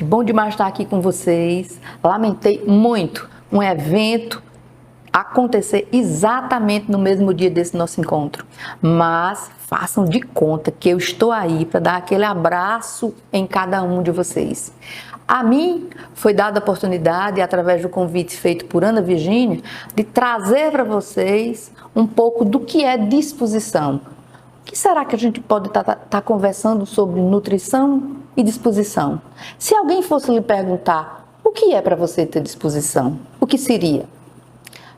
Que bom demais estar aqui com vocês. Lamentei muito um evento acontecer exatamente no mesmo dia desse nosso encontro, mas façam de conta que eu estou aí para dar aquele abraço em cada um de vocês. A mim foi dada a oportunidade, através do convite feito por Ana Virgínia, de trazer para vocês um pouco do que é disposição. O que será que a gente pode estar conversando sobre nutrição e disposição? Se alguém fosse lhe perguntar o que é para você ter disposição, o que seria?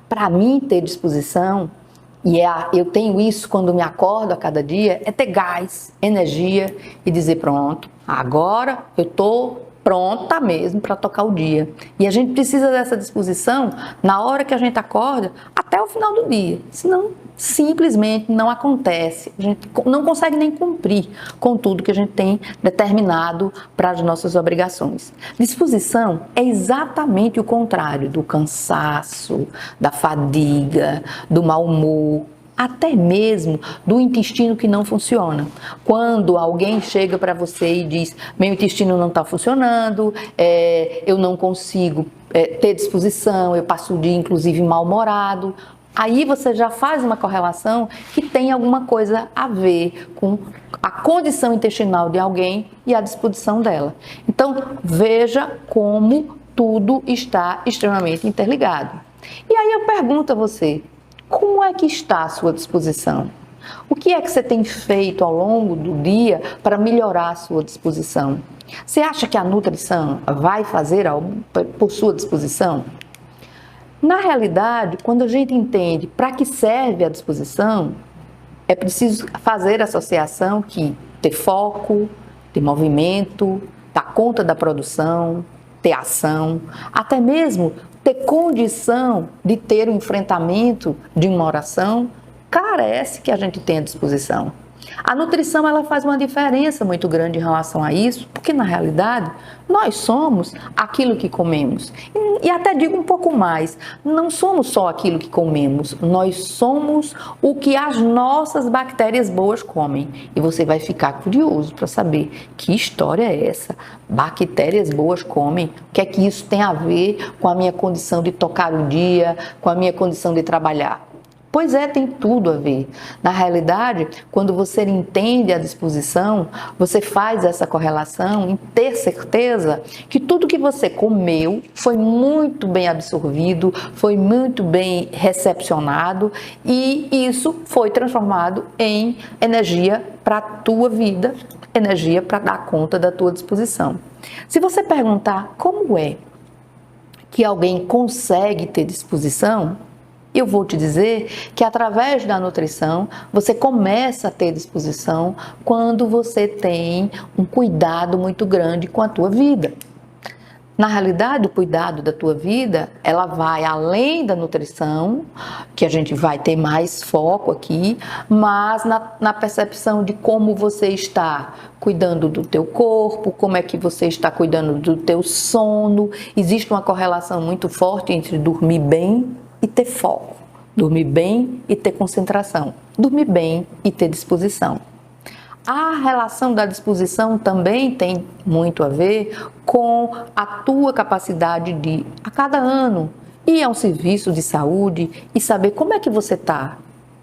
Para mim, ter disposição, eu tenho isso quando me acordo a cada dia, é ter gás, energia e dizer pronto, agora eu estou pronta mesmo para tocar o dia. E a gente precisa dessa disposição na hora que a gente acorda até o final do dia, senão simplesmente não acontece. A gente não consegue nem cumprir com tudo que a gente tem determinado para as nossas obrigações. Disposição é exatamente o contrário do cansaço, da fadiga, do mau humor, até mesmo do intestino que não funciona. Quando alguém chega para você e diz, meu intestino não está funcionando, eu não consigo ter disposição, eu passo o dia inclusive mal-humorado, aí você já faz uma correlação que tem alguma coisa a ver com a condição intestinal de alguém e a disposição dela. Então, veja como tudo está extremamente interligado. E aí eu pergunto a você, como é que está a sua disposição? O que é que você tem feito ao longo do dia para melhorar a sua disposição? Você acha que a nutrição vai fazer algo por sua disposição? Na realidade, quando a gente entende para que serve a disposição, é preciso fazer a associação que ter foco, ter movimento, dar conta da produção, ter ação, até mesmo ter condição de ter o enfrentamento de uma oração, carece que a gente tenha disposição. A nutrição ela faz uma diferença muito grande em relação a isso, porque na realidade nós somos aquilo que comemos. E até digo um pouco mais, não somos só aquilo que comemos, nós somos o que as nossas bactérias boas comem. E você vai ficar curioso para saber que história é essa? Bactérias boas comem? O que é que isso tem a ver com a minha condição de tocar o dia, com a minha condição de trabalhar? Pois é, tem tudo a ver. Na realidade, quando você entende a disposição, você faz essa correlação em ter certeza que tudo que você comeu foi muito bem absorvido, foi muito bem recepcionado e isso foi transformado em energia para a tua vida, energia para dar conta da tua disposição. Se você perguntar como é que alguém consegue ter disposição, eu vou te dizer que através da nutrição você começa a ter disposição quando você tem um cuidado muito grande com a tua vida. Na realidade, o cuidado da tua vida, ela vai além da nutrição, que a gente vai ter mais foco aqui, mas na percepção de como você está cuidando do teu corpo, como é que você está cuidando do teu sono. Existe uma correlação muito forte entre dormir bem e ter foco, dormir bem e ter concentração, dormir bem e ter disposição. A relação da disposição também tem muito a ver com a tua capacidade de, a cada ano, ir a um serviço de saúde e saber como é que você está.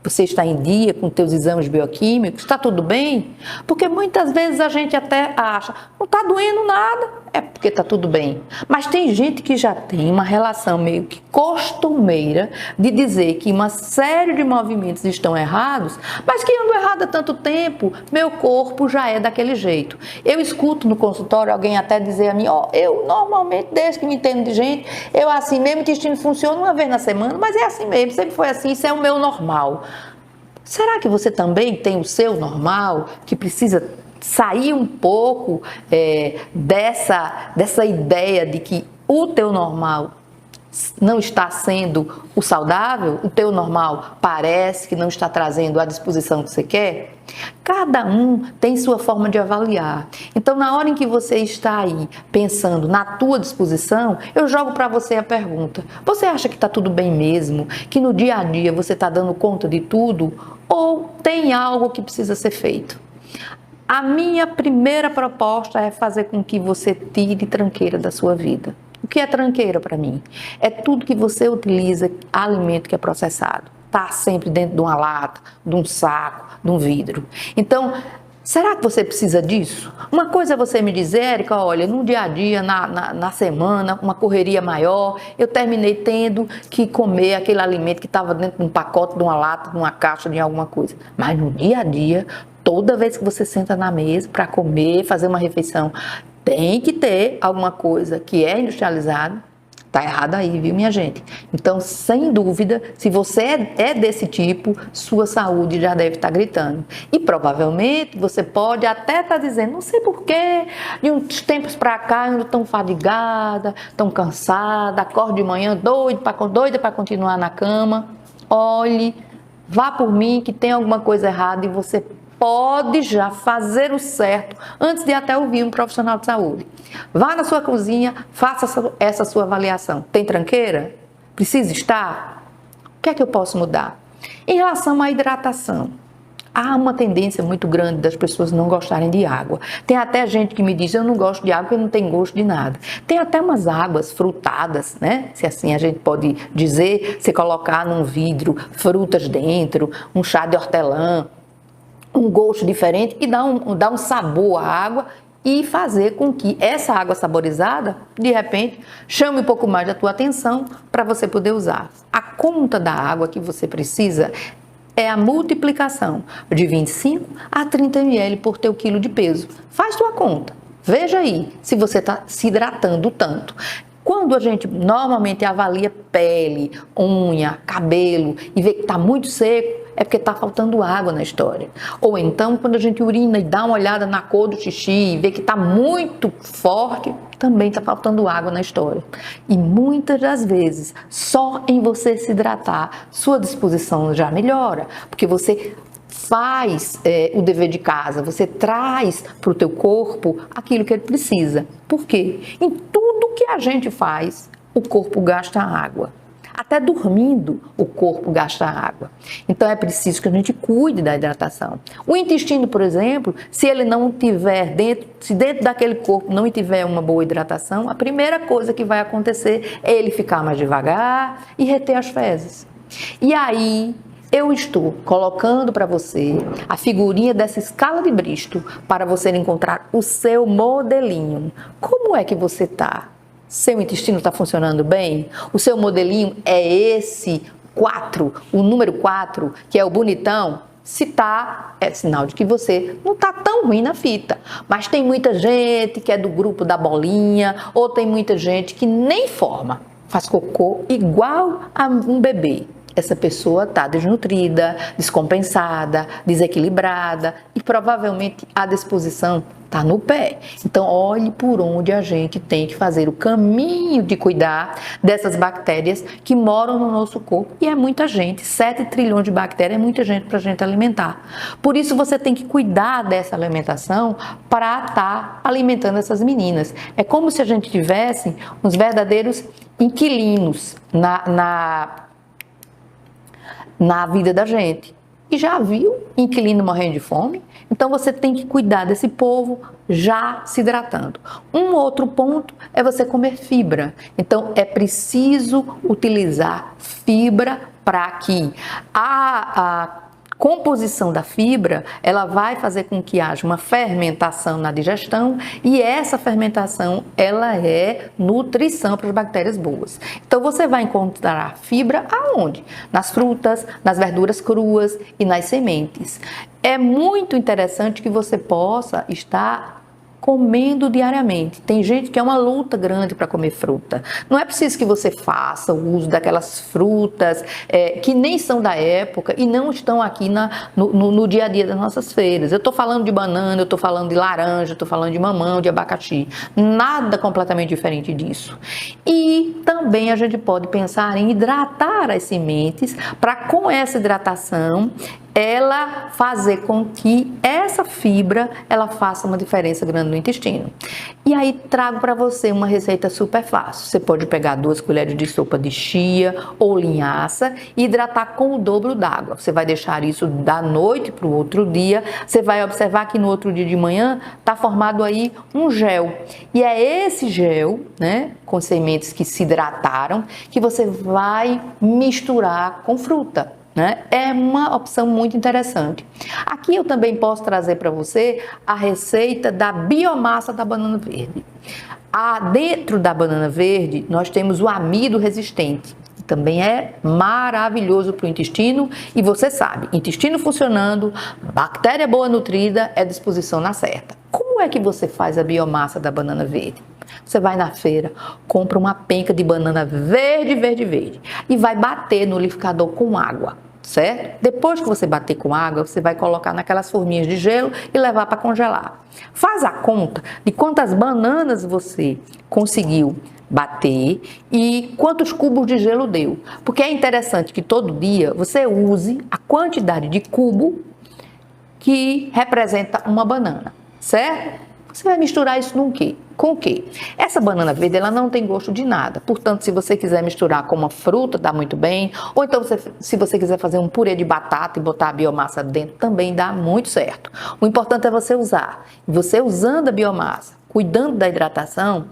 Você está em dia com teus exames bioquímicos? Está tudo bem? Porque muitas vezes a gente até acha, não está doendo nada, é porque está tudo bem. Mas tem gente que já tem uma relação meio que costumeira de dizer que uma série de movimentos estão errados, mas que andam errado há tanto tempo, meu corpo já é daquele jeito. Eu escuto no consultório alguém até dizer a mim, eu normalmente, desde que me entendo de gente, eu assim mesmo, o intestino funciona uma vez na semana, mas é assim mesmo, sempre foi assim, isso é o meu normal. Será que você também tem o seu normal, que precisa sair um pouco dessa ideia de que o teu normal não está sendo o saudável, o teu normal parece que não está trazendo a disposição que você quer? Cada um tem sua forma de avaliar. Então, na hora em que você está aí pensando na tua disposição, eu jogo para você a pergunta: você acha que está tudo bem mesmo? Que no dia a dia você está dando conta de tudo? Ou tem algo que precisa ser feito? A minha primeira proposta é fazer com que você tire tranqueira da sua vida. O que é tranqueira para mim? É tudo que você utiliza, alimento que é processado. Está sempre dentro de uma lata, de um saco, de um vidro. Então, será que você precisa disso? Uma coisa é você me dizer, Érica, olha, no dia a dia, na semana, uma correria maior, eu terminei tendo que comer aquele alimento que estava dentro de um pacote, de uma lata, de uma caixa, de alguma coisa. Mas no dia a dia, toda vez que você senta na mesa para comer, fazer uma refeição, tem que ter alguma coisa que é industrializada. Tá errado aí, viu, minha gente? Então, sem dúvida, se você é desse tipo, sua saúde já deve estar gritando. E provavelmente você pode até estar dizendo, não sei porquê, de uns tempos para cá eu ando tão fadigada, tão cansada, acordo de manhã doida para continuar na cama. Olhe, vá por mim que tem alguma coisa errada e você pode já fazer o certo antes de até ouvir um profissional de saúde. Vá na sua cozinha, faça essa sua avaliação. Tem tranqueira? Precisa estar? O que é que eu posso mudar? Em relação à hidratação, há uma tendência muito grande das pessoas não gostarem de água. Tem até gente que me diz, eu não gosto de água porque não tem gosto de nada. Tem até umas águas frutadas, né? Se assim a gente pode dizer, se colocar num vidro frutas dentro, um chá de hortelã, um gosto diferente que dá um sabor à água e fazer com que essa água saborizada, de repente, chame um pouco mais da tua atenção para você poder usar. A conta da água que você precisa é a multiplicação de 25 a 30 ml por teu quilo de peso. Faz tua conta. Veja aí se você está se hidratando tanto. Quando a gente normalmente avalia pele, unha, cabelo e vê que está muito seco, é porque está faltando água na história. Ou então, quando a gente urina e dá uma olhada na cor do xixi e vê que está muito forte, também está faltando água na história. E muitas das vezes, só em você se hidratar, sua disposição já melhora, porque você faz o dever de casa, você traz para o teu corpo aquilo que ele precisa. Por quê? Em tudo que a gente faz, o corpo gasta água. Até dormindo, o corpo gasta água. Então, é preciso que a gente cuide da hidratação. O intestino, por exemplo, se ele não tiver se dentro daquele corpo não tiver uma boa hidratação, a primeira coisa que vai acontecer é ele ficar mais devagar e reter as fezes. E aí, eu estou colocando para você a figurinha dessa escala de Bristol para você encontrar o seu modelinho. Como é que você está? Seu intestino está funcionando bem? O seu modelinho é esse 4, o número 4, que é o bonitão? Se tá, é sinal de que você não tá tão ruim na fita. Mas tem muita gente que é do grupo da bolinha, ou tem muita gente que nem forma, faz cocô igual a um bebê. Essa pessoa está desnutrida, descompensada, desequilibrada e provavelmente a disposição está no pé. Então, olhe por onde a gente tem que fazer o caminho de cuidar dessas bactérias que moram no nosso corpo. E é muita gente, 7 trilhões de bactérias é muita gente para a gente alimentar. Por isso, você tem que cuidar dessa alimentação para estar alimentando essas meninas. É como se a gente tivesse uns verdadeiros inquilinos na vida da gente. E já viu inquilino morrendo de fome? Então você tem que cuidar desse povo já se hidratando. Um outro ponto é você comer fibra. Então é preciso utilizar fibra para que a composição da fibra, ela vai fazer com que haja uma fermentação na digestão e essa fermentação, ela é nutrição para as bactérias boas. Então, você vai encontrar fibra aonde? Nas frutas, nas verduras cruas e nas sementes. É muito interessante que você possa estar comendo diariamente. Tem gente que é uma luta grande para comer fruta. Não é preciso que você faça o uso daquelas frutas que nem são da época e não estão aqui no dia a dia das nossas feiras. Eu estou falando de banana, eu estou falando de laranja, eu estou falando de mamão, de abacaxi. Nada completamente diferente disso. E também a gente pode pensar em hidratar as sementes para com essa hidratação ela fazer com que essa fibra ela faça uma diferença grande no intestino. E aí trago para você uma receita super fácil. Você pode pegar 2 colheres de sopa de chia ou linhaça e hidratar com o dobro d'água. Você vai deixar isso da noite para o outro dia. Você vai observar que no outro dia de manhã está formado aí um gel. E é esse gel, né, com sementes que se hidrataram, que você vai misturar com fruta. Né? É uma opção muito interessante. Aqui eu também posso trazer para você a receita da biomassa da banana verde. Dentro da banana verde, nós temos o amido resistente, que também é maravilhoso para o intestino. E você sabe, intestino funcionando, bactéria boa nutrida, é disposição na certa. Como é que você faz a biomassa da banana verde? Você vai na feira, compra uma penca de banana verde e vai bater no liquidificador com água, certo? Depois que você bater com água, você vai colocar naquelas forminhas de gelo e levar para congelar. Faz a conta de quantas bananas você conseguiu bater e quantos cubos de gelo deu. Porque é interessante que todo dia você use a quantidade de cubo que representa uma banana, certo? Você vai misturar isso com o quê? Essa banana verde, ela não tem gosto de nada. Portanto, se você quiser misturar com uma fruta, dá muito bem. Ou então, se você quiser fazer um purê de batata e botar a biomassa dentro, também dá muito certo. O importante é você usar. Você usando a biomassa, cuidando da hidratação,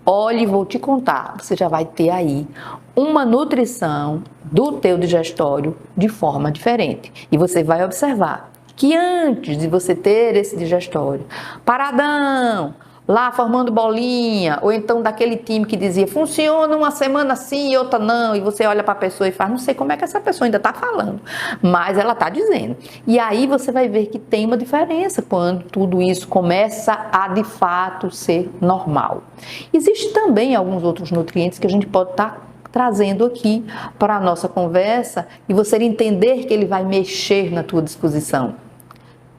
olhe, vou te contar, você já vai ter aí uma nutrição do teu digestório de forma diferente. E você vai observar que antes de você ter esse digestório paradão, lá formando bolinha, ou então daquele time que dizia, funciona uma semana sim e outra não, e você olha para a pessoa e fala, não sei como é que essa pessoa ainda está falando, mas ela está dizendo. E aí você vai ver que tem uma diferença quando tudo isso começa a de fato ser normal. Existem também alguns outros nutrientes que a gente pode estar trazendo aqui para a nossa conversa e você entender que ele vai mexer na tua disposição.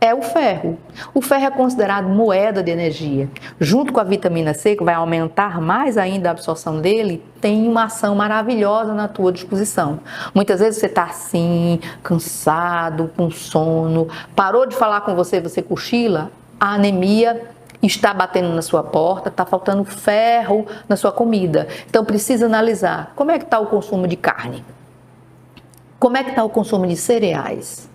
É o ferro. O ferro é considerado moeda de energia. Junto com a vitamina C, que vai aumentar mais ainda a absorção dele, tem uma ação maravilhosa na tua disposição. Muitas vezes você está assim, cansado, com sono, parou de falar com você, você cochila, a anemia está batendo na sua porta, está faltando ferro na sua comida. Então precisa analisar como é que está o consumo de carne, como é que está o consumo de cereais.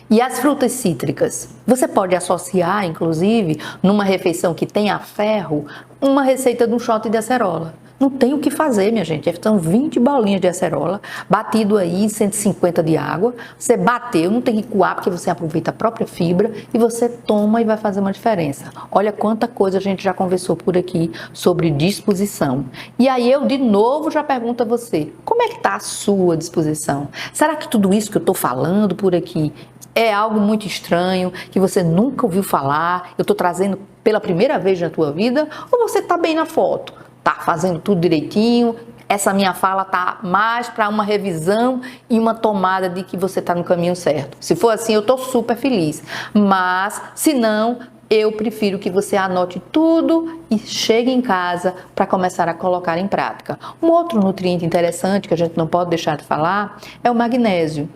E as frutas cítricas, você pode associar, inclusive, numa refeição que tenha ferro, uma receita de um shot de acerola. Não tem o que fazer, minha gente. São 20 bolinhas de acerola, batido aí em 150 de água. Você bateu, não tem que coar, porque você aproveita a própria fibra e você toma e vai fazer uma diferença. Olha quanta coisa a gente já conversou por aqui sobre disposição. E aí eu, de novo, já pergunto a você, como é que está a sua disposição? Será que tudo isso que eu estou falando por aqui é algo muito estranho, que você nunca ouviu falar, eu estou trazendo pela primeira vez na tua vida, ou você está bem na foto, está fazendo tudo direitinho, essa minha fala está mais para uma revisão e uma tomada de que você está no caminho certo. Se for assim, eu estou super feliz, mas se não, eu prefiro que você anote tudo e chegue em casa para começar a colocar em prática. Um outro nutriente interessante que a gente não pode deixar de falar é o magnésio.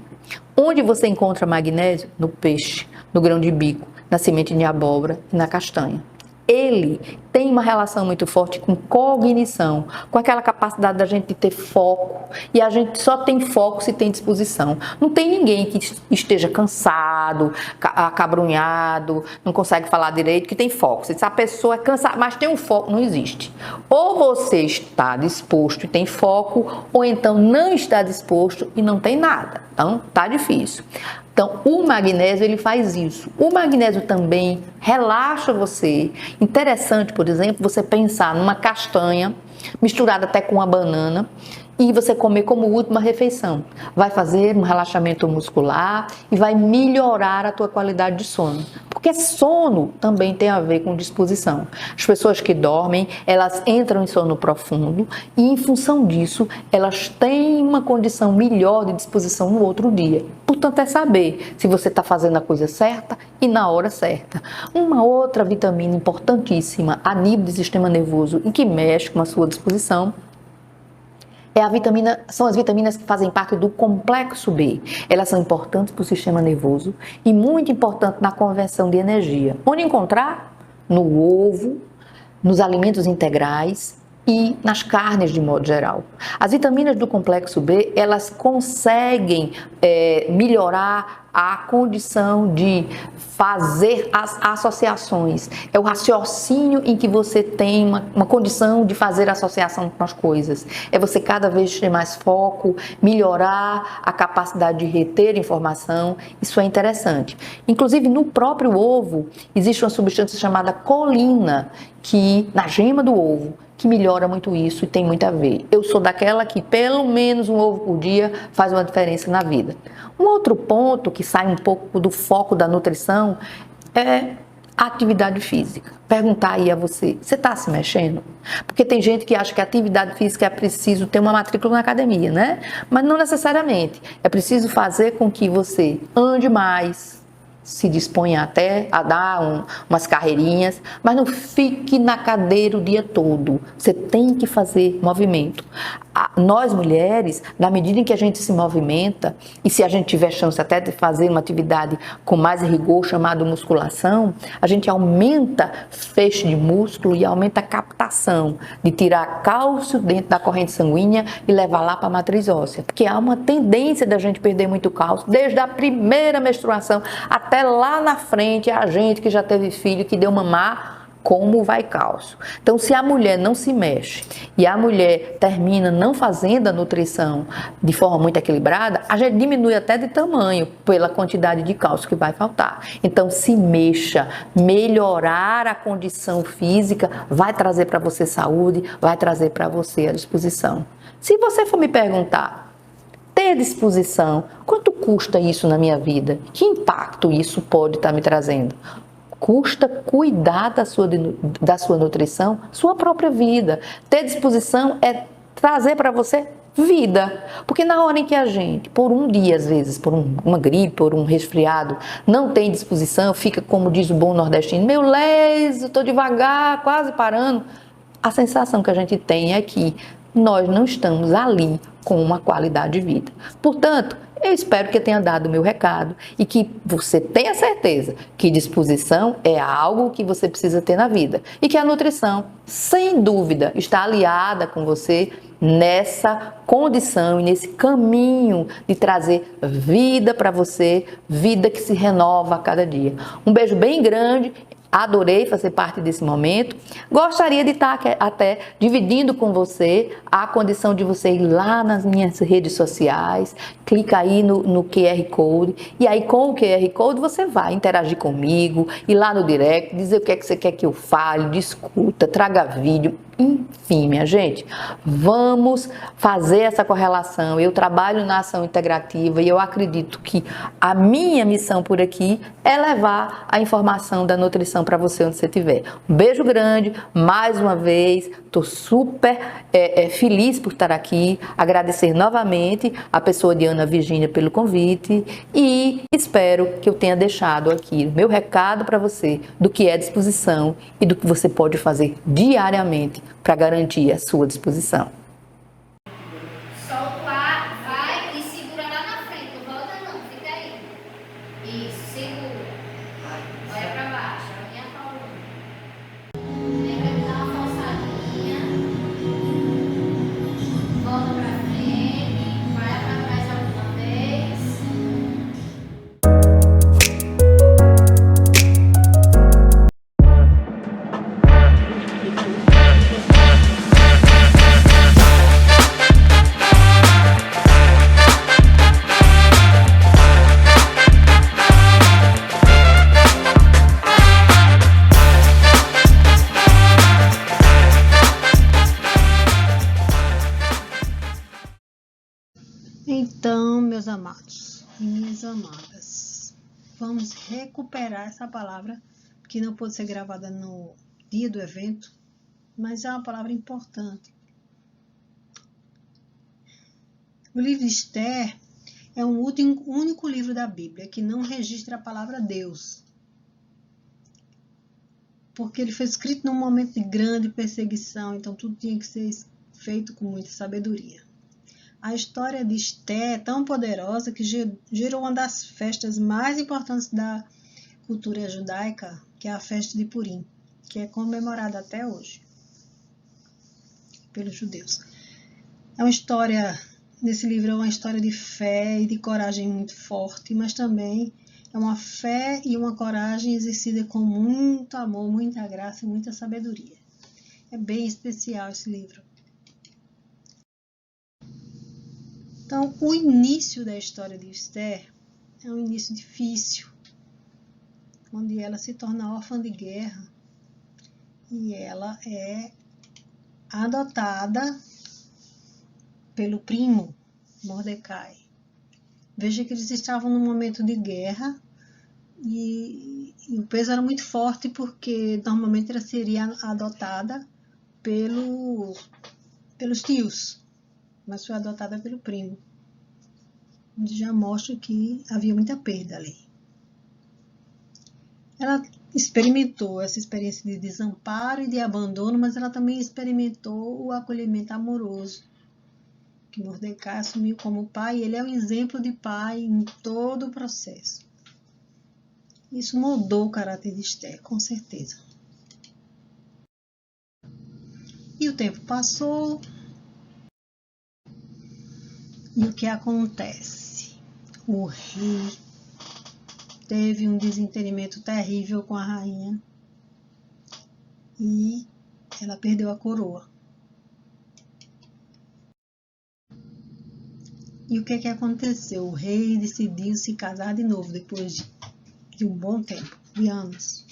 Onde você encontra magnésio? No peixe, no grão de bico, na semente de abóbora e na castanha. Ele tem uma relação muito forte com cognição, com aquela capacidade da gente ter foco. E a gente só tem foco se tem disposição. Não tem ninguém que esteja cansado, acabrunhado, não consegue falar direito, que tem foco. Se a pessoa é cansada, mas tem um foco, não existe. Ou você está disposto e tem foco, ou então não está disposto e não tem nada. Então, tá difícil. Então, o magnésio, ele faz isso. O magnésio também relaxa você. Interessante, por exemplo, você pensar numa castanha misturada até com uma banana e você comer como última refeição. Vai fazer um relaxamento muscular e vai melhorar a tua qualidade de sono. Porque sono também tem a ver com disposição. As pessoas que dormem, elas entram em sono profundo e, em função disso, elas têm uma condição melhor de disposição no outro dia. Portanto, é saber se você está fazendo a coisa certa e na hora certa. Uma outra vitamina importantíssima a nível do sistema nervoso e que mexe com a sua disposição São as vitaminas que fazem parte do complexo B. Elas são importantes para o sistema nervoso e muito importantes na conversão de energia. Onde encontrar? No ovo, nos alimentos integrais e nas carnes de modo geral. As vitaminas do complexo B, elas conseguem melhorar a condição de fazer as associações. É o raciocínio em que você tem uma condição de fazer associação com as coisas. É você cada vez ter mais foco, melhorar a capacidade de reter informação. Isso é interessante. Inclusive, no próprio ovo, existe uma substância chamada colina, que na gema do ovo, que melhora muito isso e tem muito a ver. Eu sou daquela que pelo menos um ovo por dia faz uma diferença na vida. Um outro ponto que sai um pouco do foco da nutrição é a atividade física. Perguntar aí a você está se mexendo? Porque tem gente que acha que a atividade física é preciso ter uma matrícula na academia, né? Mas não necessariamente. É preciso fazer com que você ande mais, se disponha até a dar umas carreirinhas, mas não fique na cadeira o dia todo. Você tem que fazer movimento. Nós mulheres, na medida em que a gente se movimenta, e se a gente tiver chance até de fazer uma atividade com mais rigor, chamada musculação, a gente aumenta feixe de músculo e aumenta a captação de tirar cálcio dentro da corrente sanguínea e levar lá para a matriz óssea. Porque há uma tendência da gente perder muito cálcio, desde a primeira menstruação até lá na frente, a gente que já teve filho, que deu mamar, como vai cálcio. Então, se a mulher não se mexe e a mulher termina não fazendo a nutrição de forma muito equilibrada, a gente diminui até de tamanho pela quantidade de cálcio que vai faltar. Então, se mexa, melhorar a condição física vai trazer para você saúde, vai trazer para você a disposição. Se você for me perguntar, ter disposição, quanto custa isso na minha vida? Que impacto isso pode estar me trazendo? Custa cuidar da sua nutrição, sua própria vida. Ter disposição é trazer para você vida. Porque na hora em que a gente, por um dia às vezes, por uma gripe, por um resfriado, não tem disposição, fica como diz o bom nordestino, meu leso, estou devagar, quase parando. A sensação que a gente tem é que nós não estamos ali com uma qualidade de vida. Portanto, eu espero que eu tenha dado o meu recado e que você tenha certeza que disposição é algo que você precisa ter na vida e que a nutrição, sem dúvida, está aliada com você nessa condição e nesse caminho de trazer vida para você, vida que se renova a cada dia. Um beijo bem grande. Adorei fazer parte desse momento. Gostaria de estar até dividindo com você a condição de você ir lá nas minhas redes sociais, clica aí no QR Code e aí com o QR Code você vai interagir comigo, ir lá no direct, dizer o que é que você quer que eu fale, discuta, traga vídeo, enfim, minha gente, vamos fazer essa correlação. Eu trabalho na ação integrativa e eu acredito que a minha missão por aqui é levar a informação da nutrição para você onde você estiver. Um beijo grande, mais uma vez, estou super feliz por estar aqui, agradecer novamente a pessoa de Ana Virgínia pelo convite e espero que eu tenha deixado aqui o meu recado para você do que é disposição e do que você pode fazer diariamente para garantir a sua disposição. Solta o ar, vai e segura lá na frente, não volta não, fica aí. Isso, segura. Olha pra baixo, a minha coluna. Lembra de dar uma forçadinha. Volta pra frente, vai pra trás alguma vez. Então, meus amados e minhas amadas, vamos recuperar essa palavra que não pôde ser gravada no dia do evento, mas é uma palavra importante. O livro de Esther é o único livro da Bíblia que não registra a palavra Deus, porque ele foi escrito num momento de grande perseguição, então tudo tinha que ser feito com muita sabedoria. A história de Esté é tão poderosa que gerou uma das festas mais importantes da cultura judaica, que é a festa de Purim, que é comemorada até hoje pelos judeus. É uma história, nesse livro é uma história de fé e de coragem muito forte, mas também é uma fé e uma coragem exercida com muito amor, muita graça e muita sabedoria. É bem especial esse livro. Então, o início da história de Esther é um início difícil, onde ela se torna órfã de guerra e ela é adotada pelo primo Mordecai. Veja que eles estavam num momento de guerra e o peso era muito forte porque normalmente ela seria adotada pelos tios, mas foi adotada pelo primo. Já mostra que havia muita perda ali. Ela experimentou essa experiência de desamparo e de abandono, mas ela também experimentou o acolhimento amoroso que Mordecai assumiu como pai. Ele é um exemplo de pai em todo o processo. Isso moldou o caráter de Esther, com certeza. E o tempo passou. E o que acontece? O rei teve um desentendimento terrível com a rainha e ela perdeu a coroa. E o que aconteceu? O rei decidiu se casar de novo depois de um bom tempo, de anos.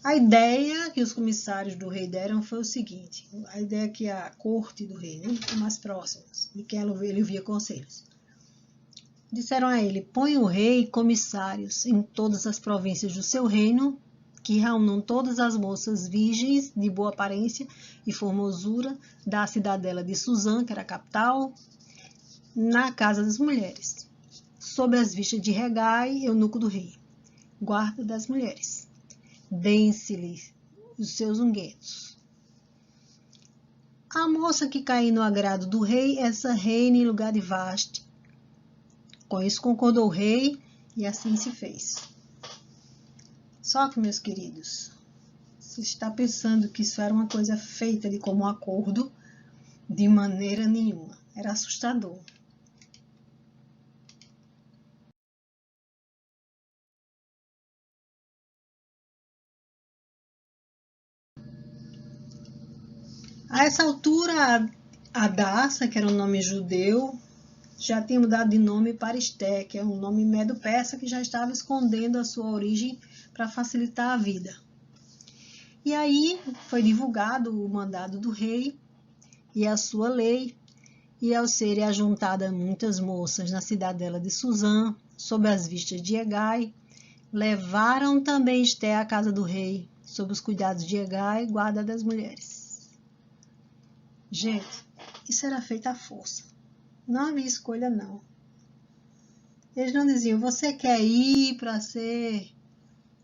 A ideia que os comissários do rei deram foi o seguinte, a ideia que a corte do rei, né, mais próximas, de quem ele via conselhos, disseram a ele: põe o rei comissários em todas as províncias do seu reino, que reúnam todas as moças virgens de boa aparência e formosura da cidadela de Suzã, que era a capital, na casa das mulheres, sob as vistas de Hegai, eunuco do rei, guarda das mulheres. Deem-se-lhe os seus unguentos. A moça que cair no agrado do rei, essa reina em lugar de Vaste. Com isso concordou o rei e assim se fez. Só que, meus queridos, você está pensando que isso era uma coisa feita de comum acordo? De maneira nenhuma. Era assustador. A essa altura, Hadassa, que era um nome judeu, já tinha mudado de nome para Esté, que é um nome medo-persa que já estava escondendo a sua origem para facilitar a vida. E aí foi divulgado o mandado do rei e a sua lei, e ao serem ajuntadas muitas moças na cidadela de Suzã, sob as vistas de Hegai, levaram também Esté à casa do rei, sob os cuidados de Hegai, guarda das mulheres. Gente, isso era feito à força. Não havia escolha, não. Eles não diziam, você quer ir para ser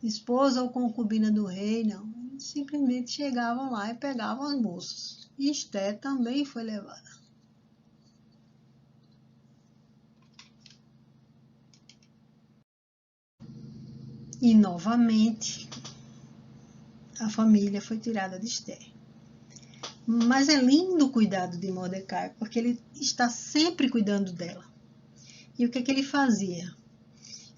esposa ou concubina do rei? Não. Eles simplesmente chegavam lá e pegavam as moças. E Esté também foi levada. E, novamente, a família foi tirada de Esté. Mas é lindo o cuidado de Mordecai, porque ele está sempre cuidando dela. E o que ele fazia?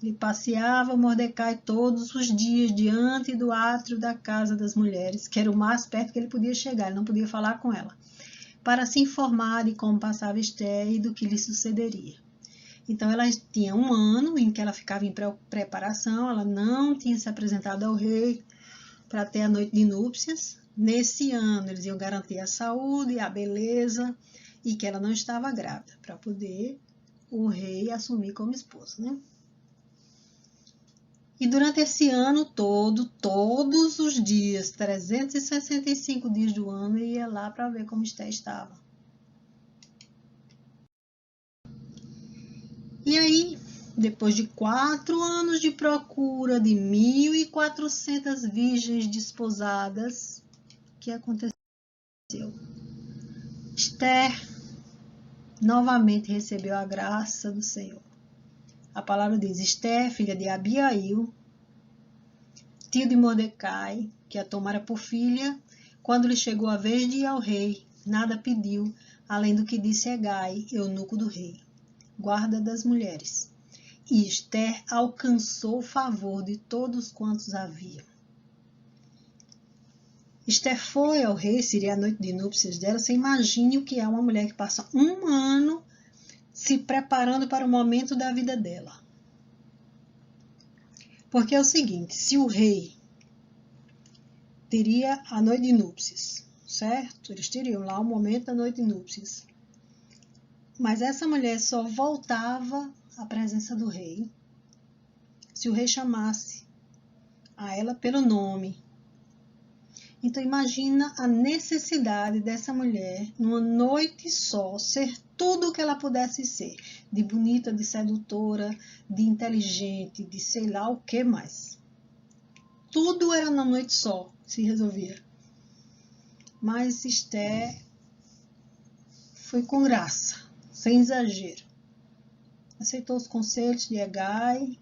Ele passeava Mordecai todos os dias diante do átrio da casa das mulheres, que era o mais perto que ele podia chegar, ele não podia falar com ela, para se informar de como passava Esté e do que lhe sucederia. Então, ela tinha um ano em que ela ficava em preparação, ela não tinha se apresentado ao rei para ter a noite de núpcias. Nesse ano, eles iam garantir a saúde, a beleza e que ela não estava grávida, para poder o rei assumir como esposo, né? E durante esse ano todo, todos os dias, 365 dias do ano, ele ia lá para ver como Esté estava. E aí, depois de 4 anos de procura de 1.400 virgens desposadas, o que aconteceu? Esté novamente recebeu a graça do Senhor. A palavra diz: Esther, filha de Abiail, tio de Mordecai, que a tomara por filha, quando lhe chegou a vez de ir ao rei, nada pediu, além do que disse Hegai, eunuco do rei, guarda das mulheres. E Esther alcançou o favor de todos quantos haviam. Esther foi ao rei, seria a noite de núpcias dela. Você imagine o que é uma mulher que passa um ano se preparando para o momento da vida dela. Porque é o seguinte, se o rei teria a noite de núpcias, certo? Eles teriam lá o momento da noite de núpcias. Mas essa mulher só voltava à presença do rei se o rei chamasse a ela pelo nome. Então imagina a necessidade dessa mulher, numa noite só, ser tudo o que ela pudesse ser. De bonita, de sedutora, de inteligente, de sei lá o que mais. Tudo era numa noite só, se resolvia. Mas Esther foi com graça, sem exagero. Aceitou os conselhos de Hegai.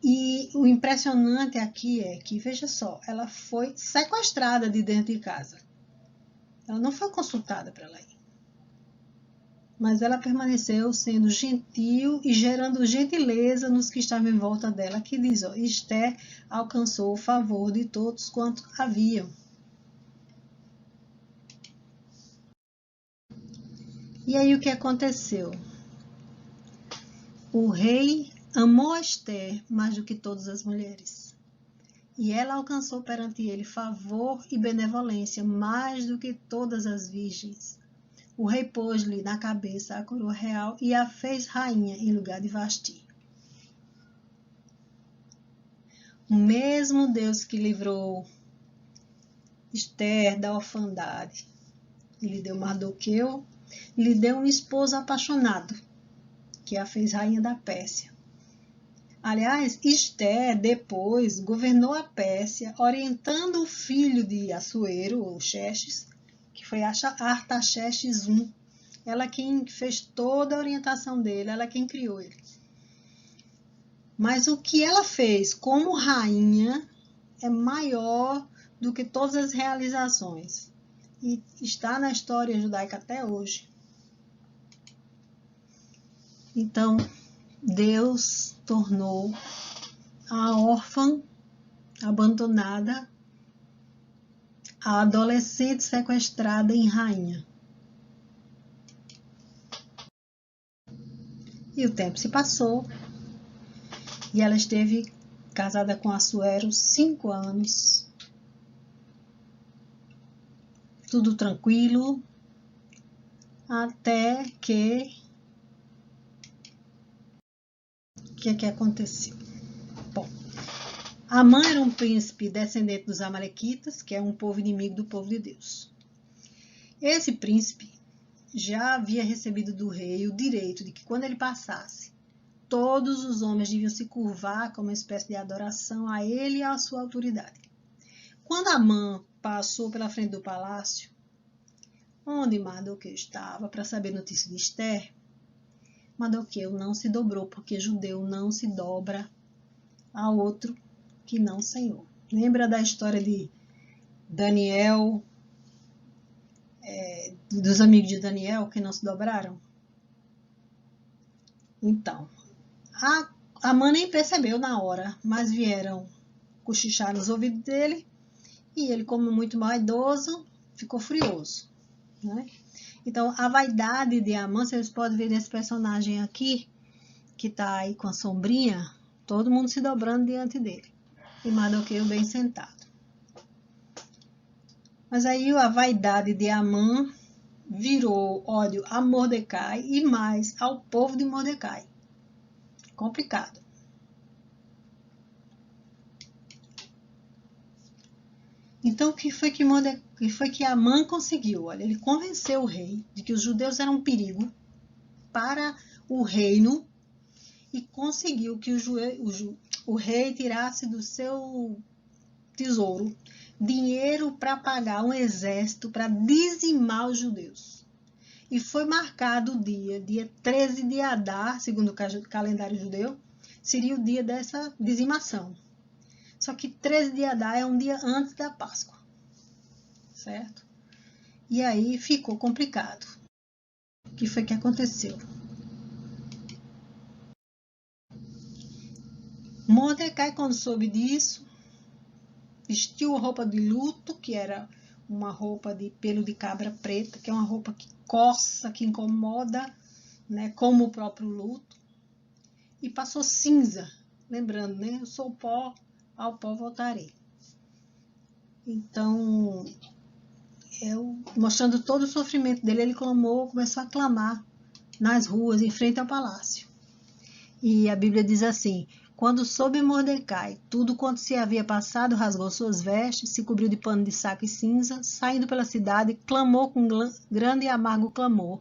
E o impressionante aqui é que, veja só, ela foi sequestrada de dentro de casa. Ela não foi consultada para ela ir. Mas ela permaneceu sendo gentil e gerando gentileza nos que estavam em volta dela, que diz, ó, Esther alcançou o favor de todos quanto haviam. E aí o que aconteceu? O rei amou Esther mais do que todas as mulheres. E ela alcançou perante ele favor e benevolência mais do que todas as virgens. O rei pôs-lhe na cabeça a coroa real e a fez rainha em lugar de Vasti. O mesmo Deus que livrou Esther da orfandade e lhe deu Mardoqueu, lhe deu um esposo apaixonado, que a fez rainha da Pérsia. Aliás, Esther depois governou a Pérsia, orientando o filho de Assuero, ou Xerxes, que foi Artaxerxes I. Ela quem fez toda a orientação dele, ela quem criou ele. Mas o que ela fez como rainha é maior do que todas as realizações. E está na história judaica até hoje. Então, Deus tornou a órfã, abandonada, a adolescente sequestrada em rainha. E o tempo se passou e ela esteve casada com Assuero 5 anos. Tudo tranquilo, até que o que aconteceu? Bom, Amã era um príncipe descendente dos Amalequitas, que é um povo inimigo do povo de Deus. Esse príncipe já havia recebido do rei o direito de que quando ele passasse, todos os homens deviam se curvar como uma espécie de adoração a ele e à sua autoridade. Quando Amã passou pela frente do palácio, onde Mardoqueu estava para saber notícia de Esther, Mardoqueu não se dobrou, porque judeu não se dobra a outro que não Senhor. Lembra da história de Daniel, dos amigos de Daniel que não se dobraram? Então, Amã nem percebeu na hora, mas vieram cochichar nos ouvidos dele e ele, como muito vaidoso, ficou furioso, né? Então, a vaidade de Amã, vocês podem ver nesse personagem aqui, que está aí com a sombrinha, todo mundo se dobrando diante dele. E Mardoqueu bem sentado. Mas aí a vaidade de Amã virou ódio a Mordecai e mais ao povo de Mordecai. Complicado. Então, o que foi que Amã conseguiu? Olha, ele convenceu o rei de que os judeus eram um perigo para o reino e conseguiu que o rei tirasse do seu tesouro dinheiro para pagar um exército para dizimar os judeus. E foi marcado o dia 13 de Adar, segundo o calendário judeu, seria o dia dessa dizimação. Só que 13 de Adar é um dia antes da Páscoa, certo? E aí ficou complicado. O que foi que aconteceu? Mordecai, quando soube disso, vestiu roupa de luto, que era uma roupa de pelo de cabra preta, que é uma roupa que coça, que incomoda, né, como o próprio luto, e passou cinza, lembrando, né, eu sou pó, ao pó voltarei. Então, mostrando todo o sofrimento dele, ele começou a clamar nas ruas, em frente ao palácio. E a Bíblia diz assim: quando soube Mordecai tudo quanto se havia passado, rasgou suas vestes, se cobriu de pano de saco e cinza, saindo pela cidade, clamou com grande e amargo clamor.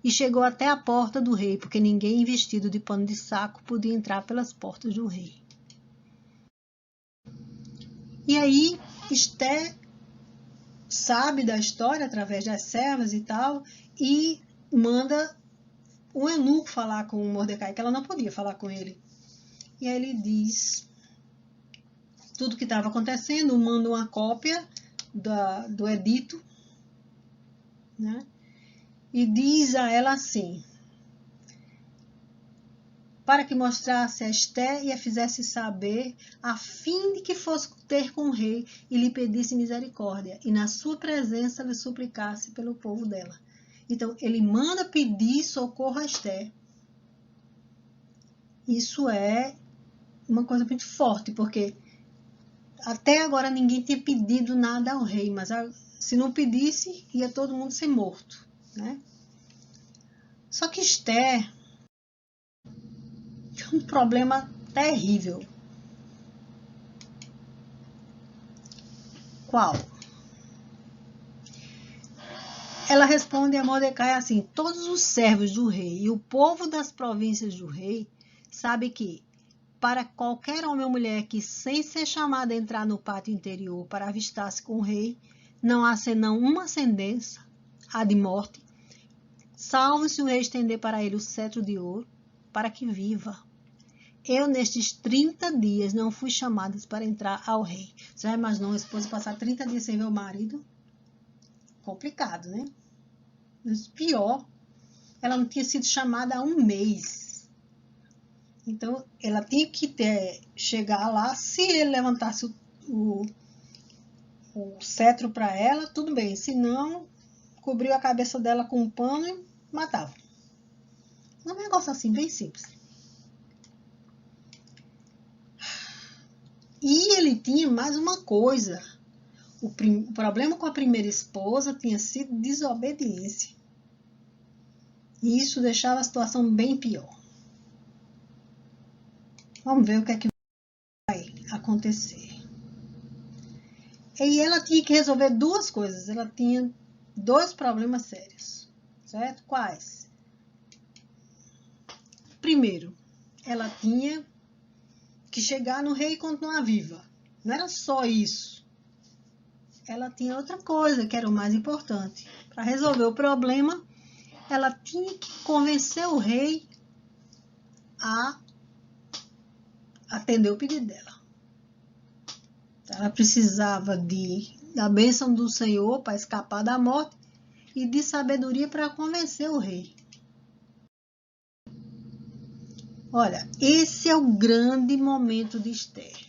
E chegou até a porta do rei, porque ninguém vestido de pano de saco podia entrar pelas portas do rei. E aí, Esté sabe da história através das servas e tal, e manda um eunuco falar com Mordecai, que ela não podia falar com ele. E aí ele diz tudo o que estava acontecendo, manda uma cópia do edito, né? E diz a ela assim, para que mostrasse a Esté e a fizesse saber, a fim de que fosse ter com o rei e lhe pedisse misericórdia, e na sua presença lhe suplicasse pelo povo dela. Então, ele manda pedir socorro a Esté. Isso é uma coisa muito forte, porque até agora ninguém tinha pedido nada ao rei, mas se não pedisse, ia todo mundo ser morto, né? Só que Esté tinha um problema terrível. Qual? Ela responde a Mordecai assim: todos os servos do rei e o povo das províncias do rei sabe que, para qualquer homem ou mulher que, sem ser chamado a entrar no pátio interior para avistar-se com o rei, não há senão uma sentença, a de morte, salvo se o rei estender para ele o cetro de ouro, para que viva. Eu, nestes 30 dias, não fui chamada para entrar ao rei. Você já imaginou uma esposa passar 30 dias sem ver o marido? Complicado, né? Mas pior, ela não tinha sido chamada há um mês. Então, ela tinha que chegar lá, se ele levantasse o cetro para ela, tudo bem. Se não, cobriu a cabeça dela com um pano e matava. Um negócio assim, bem simples. E ele tinha mais uma coisa. O problema com a primeira esposa tinha sido desobediência. E isso deixava a situação bem pior. Vamos ver o que é que vai acontecer. E ela tinha que resolver duas coisas. Ela tinha dois problemas sérios. Certo? Quais? Primeiro, ela tinha que chegar no rei e continuar viva. Não era só isso. Ela tinha outra coisa que era o mais importante. Para resolver o problema, ela tinha que convencer o rei a atender o pedido dela. Ela precisava da bênção do Senhor para escapar da morte e de sabedoria para convencer o rei. Olha, esse é o grande momento de Esther.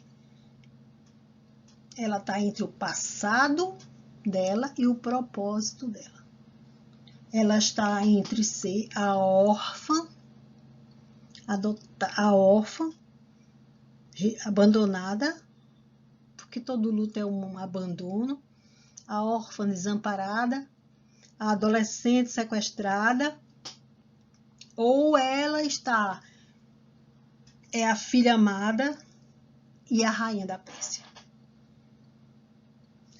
Ela está entre o passado dela e o propósito dela. Ela está entre ser a órfã, abandonada, porque todo luto é um abandono, a órfã desamparada, a adolescente sequestrada, ou ela é a filha amada e a rainha da Pérsia.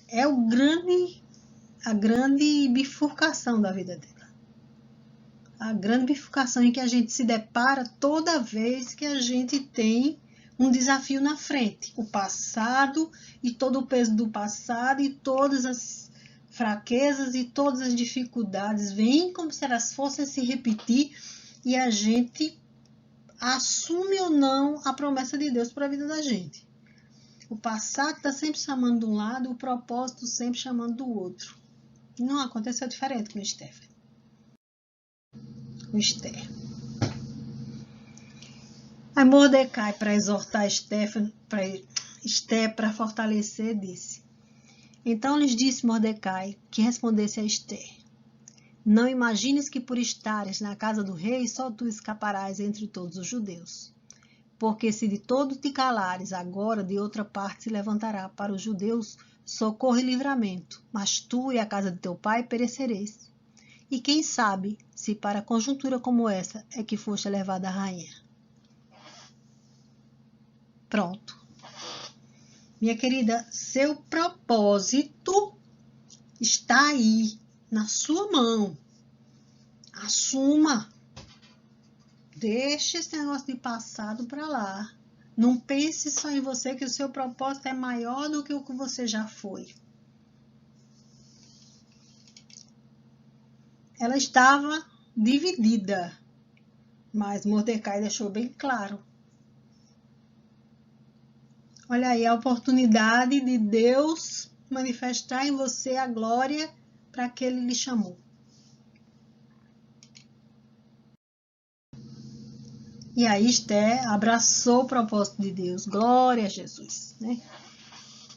É a grande bifurcação da vida dela. A grande bifurcação em que a gente se depara toda vez que a gente tem um desafio na frente. O passado e todo o peso do passado e todas as fraquezas e todas as dificuldades vêm como se elas fossem se repetir e a gente assume ou não a promessa de Deus para a vida da gente. O passado está sempre chamando de um lado, o propósito sempre chamando do outro. Não aconteceu diferente com Esther. Aí Mordecai, para exortar Esther, para fortalecer, disse: Então lhes disse Mordecai que respondesse a Esther: Não imagines que por estares na casa do rei só tu escaparás entre todos os judeus. Porque se de todo te calares, agora de outra parte se levantará para os judeus socorro e livramento, mas tu e a casa de teu pai perecereis. E quem sabe se para conjuntura como essa é que foste levada a rainha. Pronto. Minha querida, seu propósito está aí, na sua mão. Assuma. Deixe esse negócio de passado para lá. Não pense só em você, que o seu propósito é maior do que o que você já foi. Ela estava dividida, mas Mordecai deixou bem claro. Olha aí a oportunidade de Deus manifestar em você a glória para que Ele lhe chamou. E aí Esther abraçou o propósito de Deus. Glória a Jesus, né?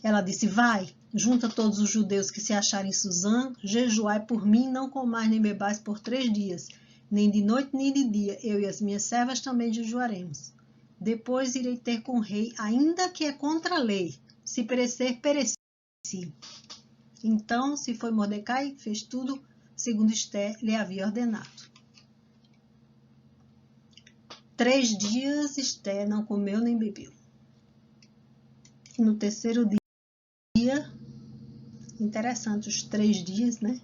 Ela disse: vai, junta todos os judeus que se acharem em Suzã, jejuai por mim, não comais nem bebais por 3 dias, nem de noite nem de dia, eu e as minhas servas também jejuaremos. Depois irei ter com o rei, ainda que é contra a lei, se perecer, pereci. Então se foi Mordecai, fez tudo segundo Esther lhe havia ordenado. 3 dias Esther não comeu nem bebeu. E no terceiro dia, interessante os 3 dias, né?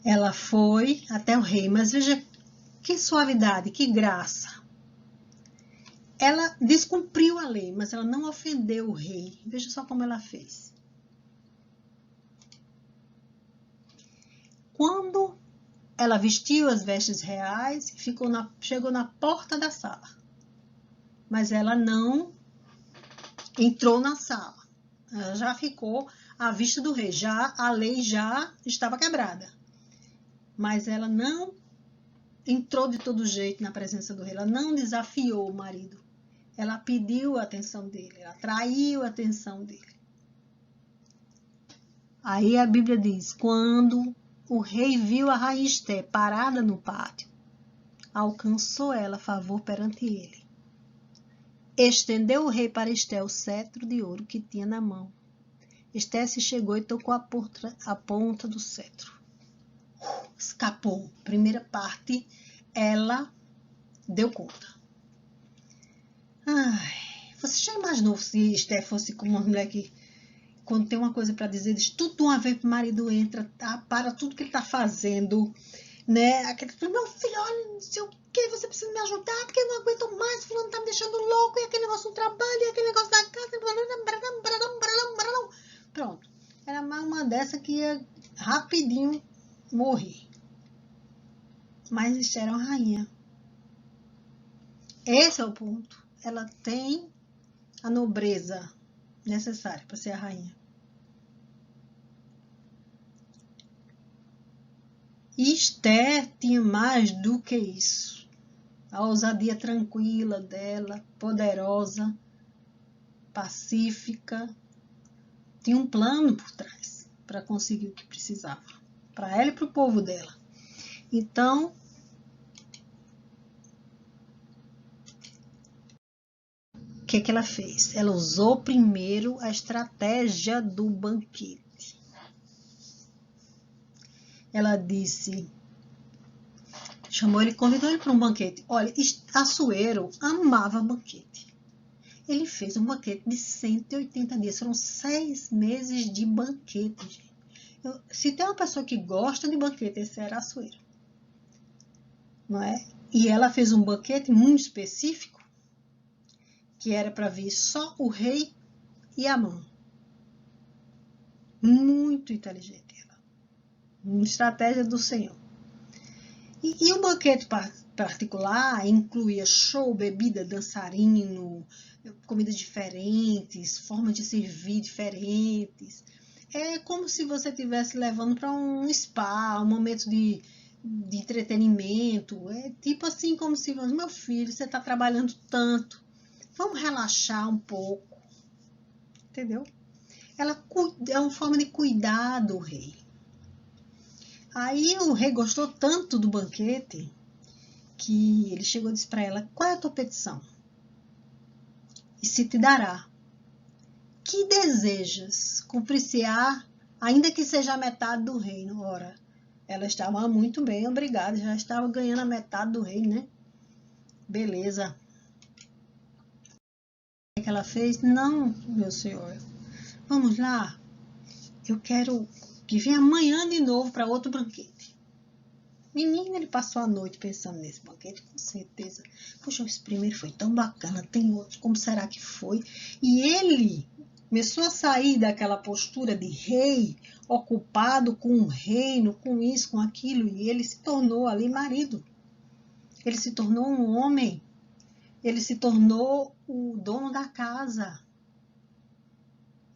Ela foi até o rei, mas veja que suavidade, que graça. Ela descumpriu a lei, mas ela não ofendeu o rei. Veja só como ela fez. Quando ela vestiu as vestes reais, chegou na porta da sala. Mas ela não entrou na sala. Ela já ficou à vista do rei. A lei já estava quebrada. Mas ela não entrou de todo jeito na presença do rei. Ela não desafiou o marido. Ela pediu a atenção dele. Ela atraiu a atenção dele. Aí a Bíblia diz: quando o rei viu a rainha Esther parada no pátio, alcançou ela favor perante ele. Estendeu o rei para Esther o cetro de ouro que tinha na mão. Esther se chegou e tocou a ponta do cetro. Escapou. Primeira parte, ela deu conta. Ai, você já imaginou se Esther fosse como uma mulher que, quando tem uma coisa para dizer, diz tudo de uma vez pro marido, entra, tá, para tudo que ele tá fazendo, né? Aquele, meu filho, olha, não sei o que, você precisa me ajudar, porque eu não aguento mais, fulano tá me deixando louco, e aquele negócio do trabalho, e aquele negócio da casa, pronto. Era mais uma dessa que ia rapidinho morrer. Mas Esther era uma rainha. Esse é o ponto. Ela tem a nobreza necessária para ser a rainha. E Esther tinha mais do que isso. A ousadia tranquila dela, poderosa, pacífica, tinha um plano por trás para conseguir o que precisava, para ela e para o povo dela. Então, o que ela fez? Ela usou primeiro a estratégia do banquete. Ela disse, convidou ele para um banquete. Olha, Assuero amava banquete. Ele fez um banquete de 180 dias. Foram 6 meses de banquete, gente. Se tem uma pessoa que gosta de banquete, esse era Assuero. Não é? E ela fez um banquete muito específico, que era para vir só o rei e Amã. Muito inteligente ela. Uma estratégia do Senhor. E o banquete particular incluía show, bebida, dançarino, comidas diferentes, formas de servir diferentes. É como se você estivesse levando para um spa, um momento de entretenimento. É tipo assim, como se, meu filho, você está trabalhando tanto, vamos relaxar um pouco, entendeu? Ela é uma forma de cuidar do rei. Aí o rei gostou tanto do banquete que ele chegou e disse para ela: qual é a tua petição? E se te dará. Que desejas? Cumprir-se-á, ainda que seja a metade do reino. Ora, ela estava muito bem, obrigada, já estava ganhando a metade do reino, né? Beleza. O que ela fez? Não, meu senhor. Vamos lá. Eu quero que venha amanhã de novo para outro banquete. Menina, ele passou a noite pensando nesse banquete, com certeza. Poxa, esse primeiro foi tão bacana, tem outros, como será que foi? E ele começou a sair daquela postura de rei, ocupado com o reino, com isso, com aquilo, e ele se tornou ali marido. Ele se tornou um homem. Ele se tornou o dono da casa.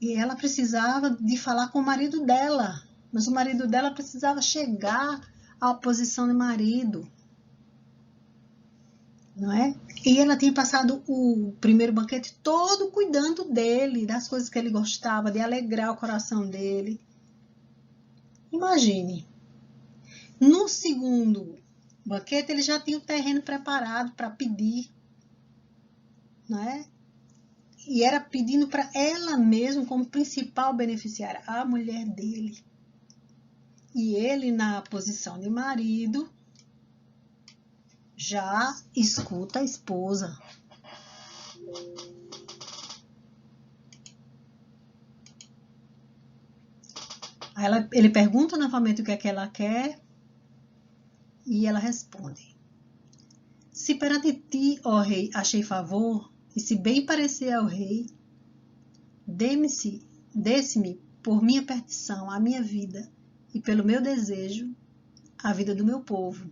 E ela precisava de falar com o marido dela. Mas o marido dela precisava chegar à posição de marido. Não é? E ela tinha passado o primeiro banquete todo cuidando dele, das coisas que ele gostava, de alegrar o coração dele. Imagine. No segundo banquete, ele já tinha o terreno preparado para pedir. Não é? E era pedindo para ela mesma como principal beneficiária, a mulher dele. E ele, na posição de marido, já escuta a esposa. Aí ele pergunta novamente o que é que ela quer e ela responde: se perante ti, ó rei, achei favor, e se bem parecer ao rei, desse-me por minha petição a minha vida e pelo meu desejo a vida do meu povo.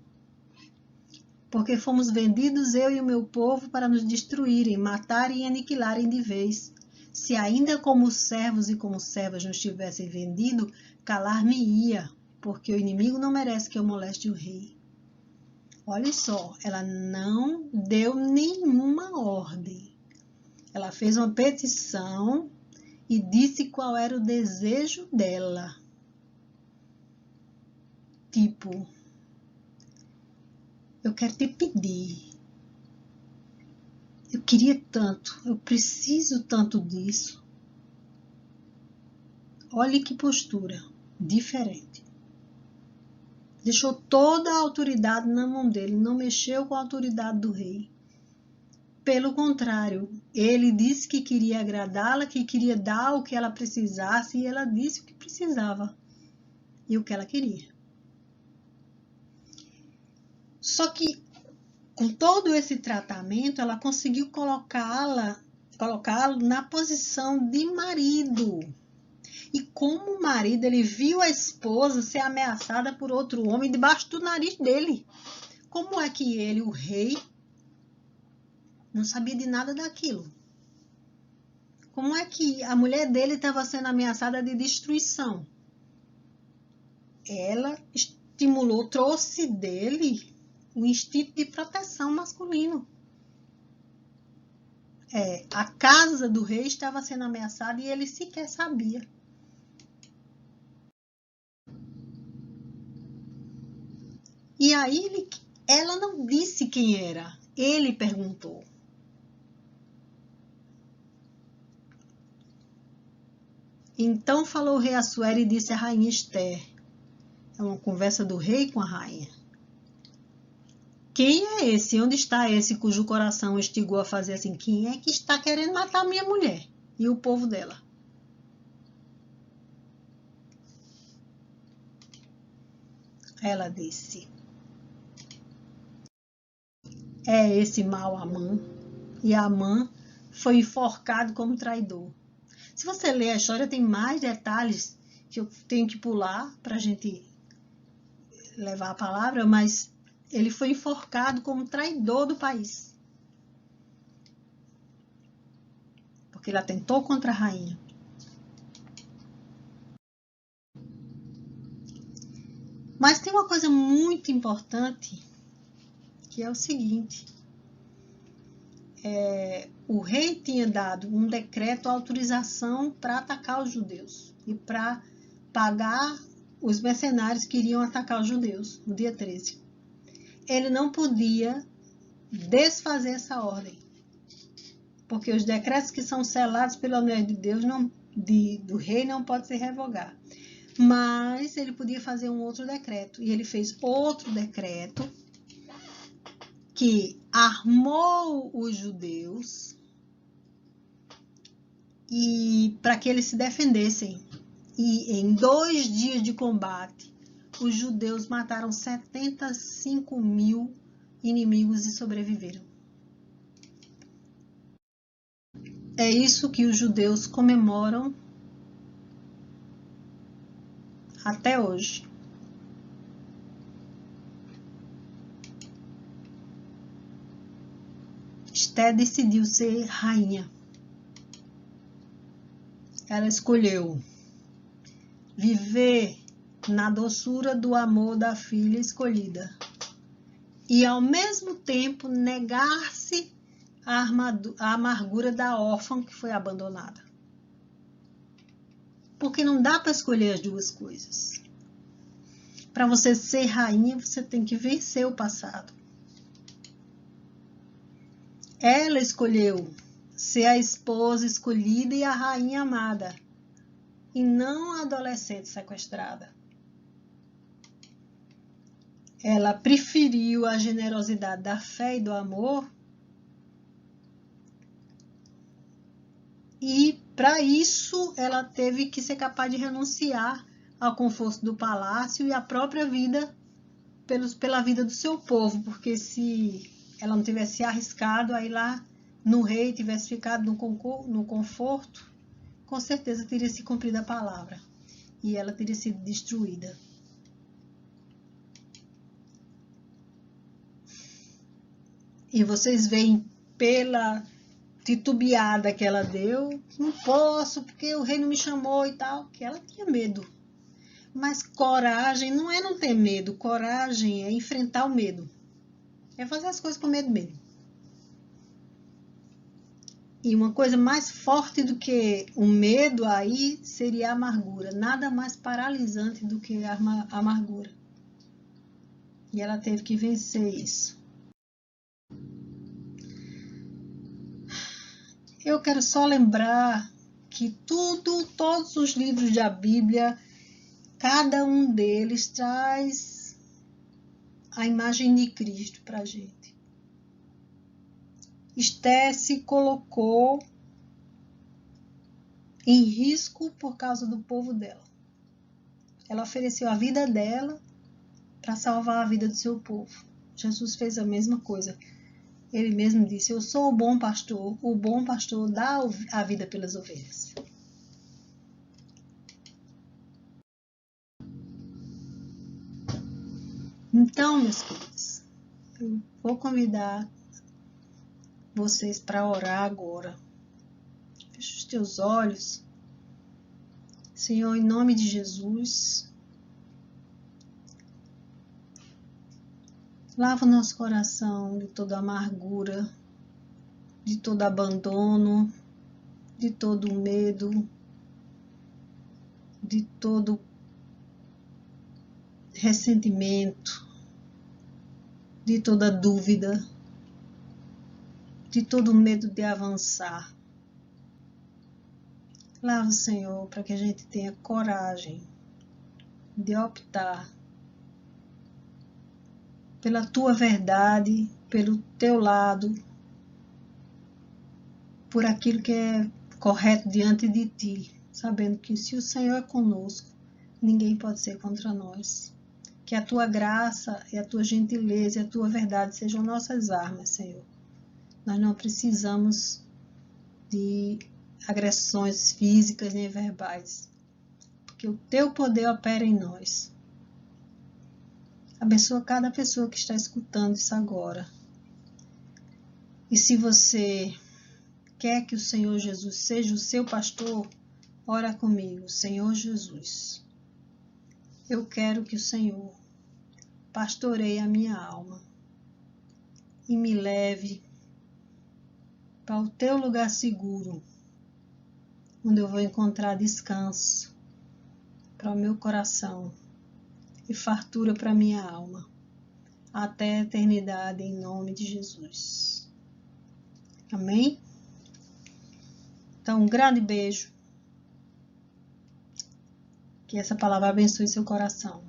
Porque fomos vendidos, eu e o meu povo, para nos destruírem, matarem e aniquilarem de vez. Se ainda como servos e como servas nos tivessem vendido, calar-me-ia, porque o inimigo não merece que eu moleste o rei. Olha só, ela não deu nenhuma ordem. Ela fez uma petição e disse qual era o desejo dela. Tipo, eu quero te pedir. Eu queria tanto, eu preciso tanto disso. Olha que postura diferente. Deixou toda a autoridade na mão dele, não mexeu com a autoridade do rei. Pelo contrário, ele disse que queria agradá-la, que queria dar o que ela precisasse, e ela disse o que precisava e o que ela queria. Só que, com todo esse tratamento, ela conseguiu colocá-lo na posição de marido. E como o marido, ele viu a esposa ser ameaçada por outro homem debaixo do nariz dele. Como é que ele, o rei, não sabia de nada daquilo? Como é que a mulher dele estava sendo ameaçada de destruição? Ela estimulou, trouxe dele o instinto de proteção masculino. A casa do rei estava sendo ameaçada e ele sequer sabia. E aí ela não disse quem era, ele perguntou. Então falou o rei Assuero e disse à rainha Esther. É uma conversa do rei com a rainha. Quem é esse? Onde está esse cujo coração instigou a fazer assim? Quem é que está querendo matar minha mulher e o povo dela? Ela disse: é esse mau Amã. E Amã foi enforcado como traidor. Se você ler a história, tem mais detalhes que eu tenho que pular para a gente levar a palavra, mas ele foi enforcado como traidor do país. Porque ele atentou contra a rainha. Mas tem uma coisa muito importante, que é o seguinte. O rei tinha dado um decreto, autorização para atacar os judeus e para pagar os mercenários que iriam atacar os judeus no dia 13. Ele não podia desfazer essa ordem, porque os decretos que são selados pelo anel de Deus do rei não pode se revogar. Mas ele podia fazer um outro decreto, e ele fez outro decreto que armou os judeus e para que eles se defendessem. E em 2 dias de combate, os judeus mataram 75.000 inimigos e sobreviveram. É isso que os judeus comemoram até hoje. Esther decidiu ser rainha. Ela escolheu viver na doçura do amor da filha escolhida e, ao mesmo tempo, negar-se à amargura da órfã que foi abandonada. Porque não dá para escolher as duas coisas. Para você ser rainha, você tem que vencer o passado. Ela escolheu ser a esposa escolhida e a rainha amada, e não a adolescente sequestrada. Ela preferiu a generosidade da fé e do amor, e para isso ela teve que ser capaz de renunciar ao conforto do palácio e à própria vida pela vida do seu povo, porque se ela não tivesse arriscado aí lá no rei, tivesse ficado no conforto, com certeza teria se cumprido a palavra e ela teria sido destruída. E vocês veem pela titubeada que ela deu, não posso porque o rei não me chamou e tal, que ela tinha medo. Mas coragem não é não ter medo, coragem é enfrentar o medo. É fazer as coisas com medo mesmo. E uma coisa mais forte do que o medo aí seria a amargura. Nada mais paralisante do que a amargura. E ela teve que vencer isso. Eu quero só lembrar que todos os livros da Bíblia, cada um deles traz a imagem de Cristo para a gente. Esther se colocou em risco por causa do povo dela. Ela ofereceu a vida dela para salvar a vida do seu povo. Jesus fez a mesma coisa. Ele mesmo disse: eu sou o bom pastor dá a vida pelas ovelhas. Então, meus queridos, eu vou convidar vocês para orar agora. Fecha os teus olhos. Senhor, em nome de Jesus, lava o nosso coração de toda amargura, de todo abandono, de todo medo, de todo ressentimento, de toda dúvida, de todo medo de avançar. Lava, Senhor, para que a gente tenha coragem de optar pela tua verdade, pelo teu lado, por aquilo que é correto diante de ti, sabendo que se o Senhor é conosco, ninguém pode ser contra nós. Que a tua graça e a tua gentileza e a tua verdade sejam nossas armas, Senhor. Nós não precisamos de agressões físicas nem verbais, porque que o teu poder opere em nós. Abençoa cada pessoa que está escutando isso agora. E se você quer que o Senhor Jesus seja o seu pastor, ora comigo. Senhor Jesus, eu quero que o Senhor pastoreie a minha alma e me leve para o teu lugar seguro, onde eu vou encontrar descanso para o meu coração e fartura para a minha alma, até a eternidade, em nome de Jesus. Amém? Então, um grande beijo. Que essa palavra abençoe seu coração.